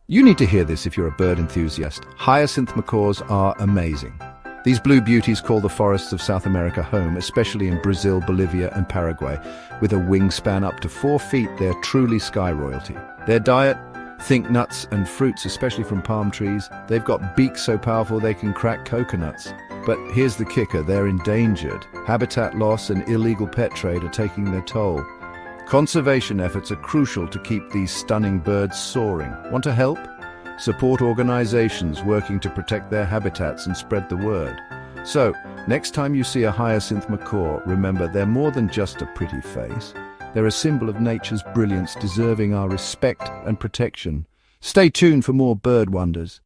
You need to hear this if you're a bird enthusiast. Hyacinth macaws are amazing. These blue beauties call the forests of South America home, especially in Brazil, Bolivia and Paraguay. With a wingspan up to 4 feet, they're truly sky royalty. Their diet? Think nuts and fruits, especially from palm trees. They've got beaks so powerful they can crack coconuts. But here's the kicker, they're endangered. Habitat loss and illegal pet trade are taking their toll. Conservation efforts are crucial to keep these stunning birds soaring. Want to help? Support organizations working to protect their habitats and spread the word. So, next time you see a hyacinth macaw, remember they're more than just a pretty face. They're a symbol of nature's brilliance, deserving our respect and protection. Stay tuned for more bird wonders.